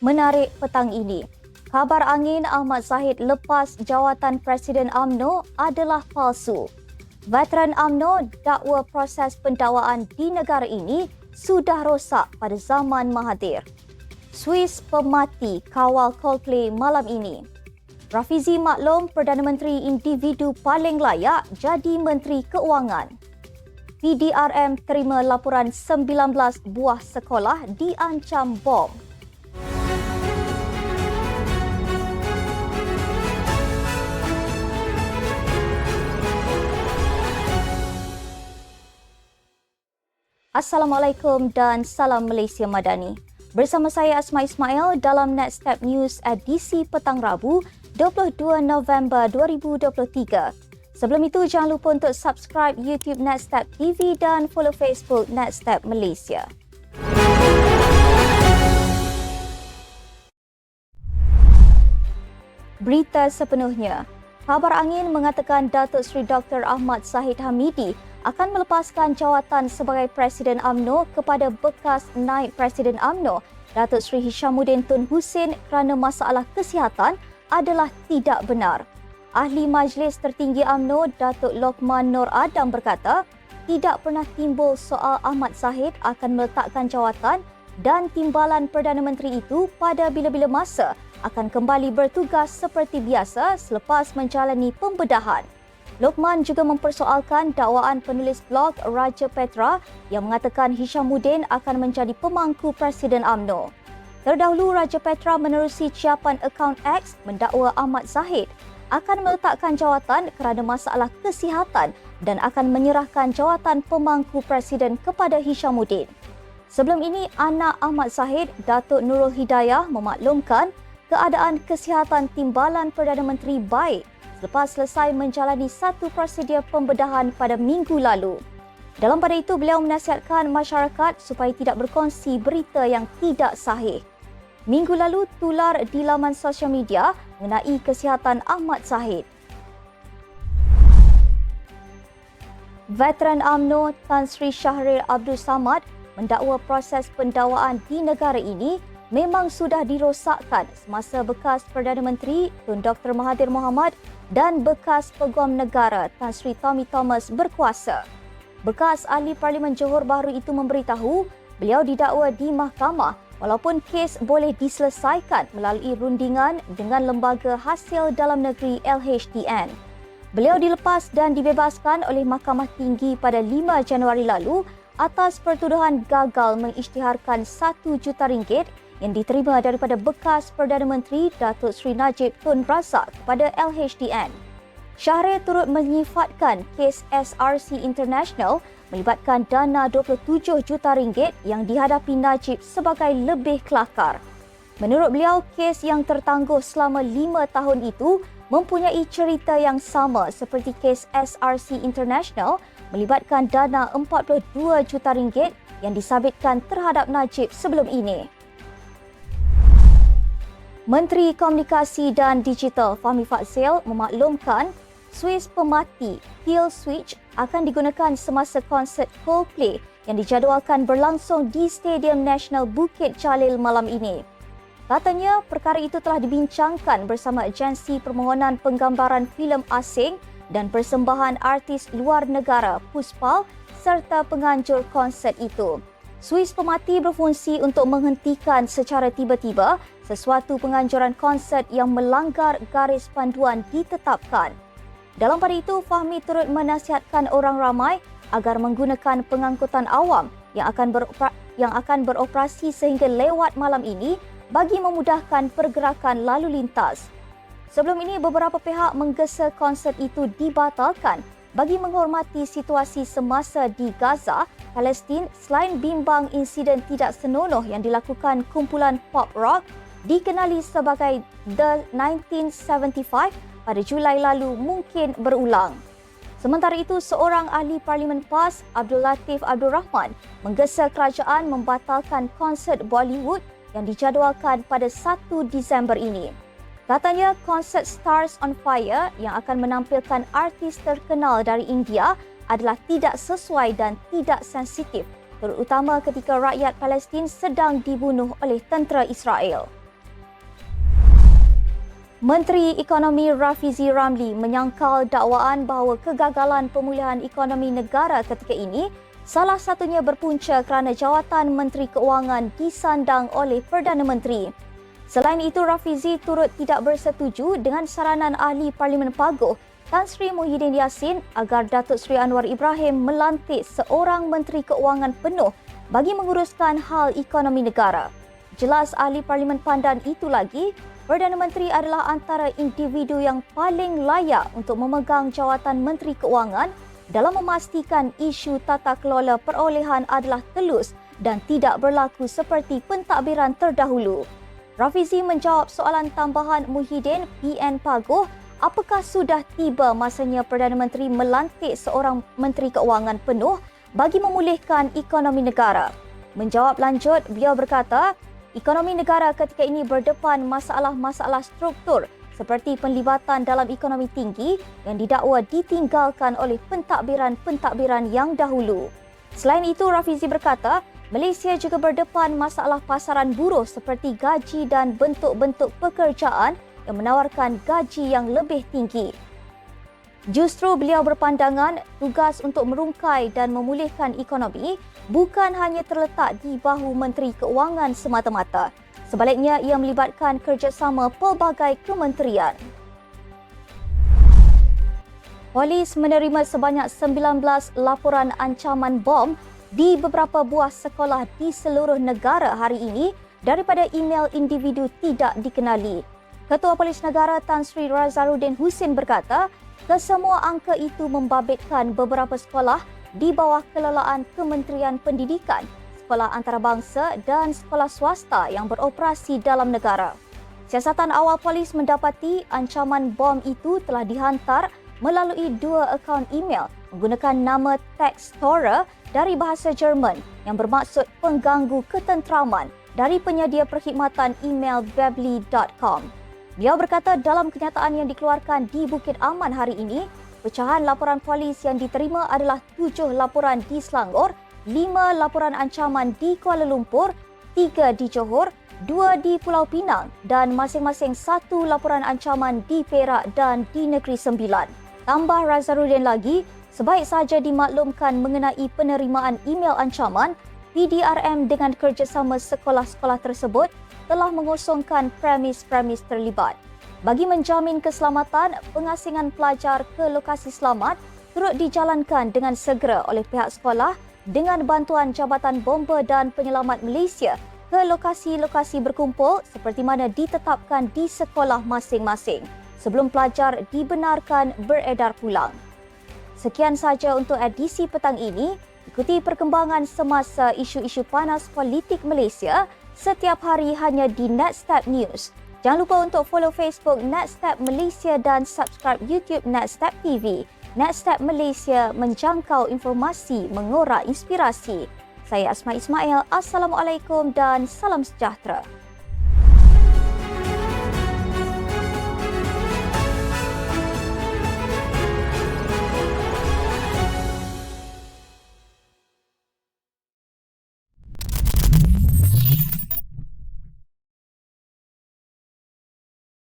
menarik petang ini. Khabar angin Ahmad Zahid lepas jawatan Presiden UMNO adalah palsu. Veteran UMNO dakwa proses pendakwaan di negara ini sudah rosak pada zaman Mahathir. Swiss pemati kawal Coldplay malam ini. Rafizi maklum Perdana Menteri individu paling layak jadi Menteri Keuangan. PDRM terima laporan 19 buah sekolah diancam bom. Assalamualaikum dan salam Malaysia Madani. Bersama saya Asma Ismail dalam Netstep News edisi petang Rabu 22 November 2023. Sebelum itu jangan lupa untuk subscribe YouTube Netstep TV dan follow Facebook Netstep Malaysia. Berita sepenuhnya. Khabar angin mengatakan Datuk Seri Dr. Ahmad Zahid Hamidi akan melepaskan jawatan sebagai Presiden UMNO kepada bekas Naib Presiden UMNO, Datuk Seri Hishamuddin Tun Hussein kerana masalah kesihatan adalah tidak benar. Ahli Majlis Tertinggi UMNO, Datuk Lokman Nur Adam berkata, tidak pernah timbul soal Ahmad Zahid akan meletakkan jawatan dan timbalan Perdana Menteri itu pada bila-bila masa akan kembali bertugas seperti biasa selepas menjalani pembedahan. Lokman juga mempersoalkan dakwaan penulis blog Raja Petra yang mengatakan Hishamuddin akan menjadi pemangku Presiden UMNO. Terdahulu, Raja Petra menerusi ciapan akaun X mendakwa Ahmad Zahid akan meletakkan jawatan kerana masalah kesihatan dan akan menyerahkan jawatan pemangku Presiden kepada Hishamuddin. Sebelum ini, anak Ahmad Zahid, Datuk Nurul Hidayah memaklumkan keadaan kesihatan timbalan Perdana Menteri baik selepas selesai menjalani satu prosedur pembedahan pada minggu lalu. Dalam pada itu, beliau menasihatkan masyarakat supaya tidak berkongsi berita yang tidak sahih. Minggu lalu tular di laman sosial media mengenai kesihatan Ahmad Zahid. Veteran UMNO Tan Sri Shahrir Abdul Samad mendakwa proses pendakwaan di negara ini memang sudah dirosakkan semasa bekas Perdana Menteri Tun Dr. Mahathir Mohamad dan bekas Peguam Negara Tan Sri Tommy Thomas berkuasa. Bekas Ahli Parlimen Johor Bahru itu memberitahu beliau didakwa di mahkamah walaupun kes boleh diselesaikan melalui rundingan dengan Lembaga Hasil Dalam Negeri LHDN. Beliau dilepas dan dibebaskan oleh Mahkamah Tinggi pada 5 Januari lalu atas pertuduhan gagal mengisytiharkan RM1 juta yang diterima daripada bekas Perdana Menteri Datuk Seri Najib Tun Razak kepada LHDN. Shahrir turut menyifatkan kes SRC International melibatkan dana RM27 juta yang dihadapi Najib sebagai lebih kelakar. Menurut beliau, kes yang tertangguh selama 5 tahun itu mempunyai cerita yang sama seperti kes SRC International melibatkan dana RM42 juta yang disabitkan terhadap Najib sebelum ini. Menteri Komunikasi dan Digital Fahmi Fadzil memaklumkan Swiss pemati Kill Switch akan digunakan semasa konsert Coldplay yang dijadualkan berlangsung di Stadium Nasional Bukit Jalil malam ini. Katanya perkara itu telah dibincangkan bersama agensi permohonan penggambaran filem asing dan persembahan artis luar negara Puspal serta penganjur konsert itu. Swiss pemati berfungsi untuk menghentikan secara tiba-tiba sesuatu penganjuran konsert yang melanggar garis panduan ditetapkan. Dalam pada itu, Fahmi turut menasihatkan orang ramai agar menggunakan pengangkutan awam yang akan beroperasi sehingga lewat malam ini bagi memudahkan pergerakan lalu lintas. Sebelum ini, beberapa pihak menggesa konsert itu dibatalkan bagi menghormati situasi semasa di Gaza, Palestin selain bimbang insiden tidak senonoh yang dilakukan kumpulan pop rock dikenali sebagai The 1975 pada Julai lalu mungkin berulang. Sementara itu, seorang ahli Parlimen PAS, Abdul Latif Abdul Rahman, menggesa kerajaan membatalkan konsert Bollywood yang dijadualkan pada 1 Disember ini. Katanya konsert Stars on Fire yang akan menampilkan artis terkenal dari India adalah tidak sesuai dan tidak sensitif, terutama ketika rakyat Palestin sedang dibunuh oleh tentera Israel. Menteri Ekonomi Rafizi Ramli menyangkal dakwaan bahawa kegagalan pemulihan ekonomi negara ketika ini salah satunya berpunca kerana jawatan Menteri Keuangan disandang oleh Perdana Menteri. Selain itu, Rafizi turut tidak bersetuju dengan saranan Ahli Parlimen Paguh Tan Sri Muhyiddin Yassin agar Datuk Seri Anwar Ibrahim melantik seorang Menteri Keuangan penuh bagi menguruskan hal ekonomi negara. Jelas Ahli Parlimen pandan itu lagi, Perdana Menteri adalah antara individu yang paling layak untuk memegang jawatan Menteri Keuangan dalam memastikan isu tata kelola perolehan adalah telus dan tidak berlaku seperti pentadbiran terdahulu. Rafizi menjawab soalan tambahan Muhyiddin PN Paguh, apakah sudah tiba masanya Perdana Menteri melantik seorang Menteri Keuangan penuh bagi memulihkan ekonomi negara. Menjawab lanjut, beliau berkata, ekonomi negara ketika ini berdepan masalah-masalah struktur seperti penlibatan dalam ekonomi tinggi yang didakwa ditinggalkan oleh pentadbiran-pentadbiran yang dahulu. Selain itu, Rafizi berkata, Malaysia juga berdepan masalah pasaran buruh seperti gaji dan bentuk-bentuk pekerjaan yang menawarkan gaji yang lebih tinggi. Justru beliau berpandangan tugas untuk merungkai dan memulihkan ekonomi bukan hanya terletak di bahu Menteri Keuangan semata-mata. Sebaliknya, ia melibatkan kerjasama pelbagai kementerian. Polis menerima sebanyak 19 laporan ancaman bom di beberapa buah sekolah di seluruh negara hari ini daripada email individu tidak dikenali. Ketua Polis Negara Tan Sri Razaruddin Husin berkata, kesemua angka itu membabitkan beberapa sekolah di bawah kelelaan Kementerian Pendidikan, sekolah antarabangsa dan sekolah swasta yang beroperasi dalam negara. Siasatan awal polis mendapati ancaman bom itu telah dihantar melalui 2 akaun email menggunakan nama Textorer dari bahasa Jerman yang bermaksud pengganggu ketenteraman dari penyedia perkhidmatan email Bably.com. Beliau berkata dalam kenyataan yang dikeluarkan di Bukit Aman hari ini, pecahan laporan polis yang diterima adalah 7 laporan di Selangor, 5 laporan ancaman di Kuala Lumpur, 3 di Johor, 2 di Pulau Pinang dan masing-masing 1 laporan ancaman di Perak dan di Negeri Sembilan. Tambah Razaruddin lagi, sebaik saja dimaklumkan mengenai penerimaan email ancaman, PDRM dengan kerjasama sekolah-sekolah tersebut telah mengosongkan premis-premis terlibat. Bagi menjamin keselamatan, pengasingan pelajar ke lokasi selamat turut dijalankan dengan segera oleh pihak sekolah dengan bantuan Jabatan Bomba dan Penyelamat Malaysia ke lokasi-lokasi berkumpul seperti mana ditetapkan di sekolah masing-masing sebelum pelajar dibenarkan beredar pulang. Sekian saja untuk edisi petang ini. Ikuti perkembangan semasa isu-isu panas politik Malaysia setiap hari hanya di Netstep News. Jangan lupa untuk follow Facebook Netstep Malaysia dan subscribe YouTube Netstep TV. Netstep Malaysia menjangkau informasi, mengorak inspirasi. Saya Asma Ismail. Assalamualaikum dan salam sejahtera.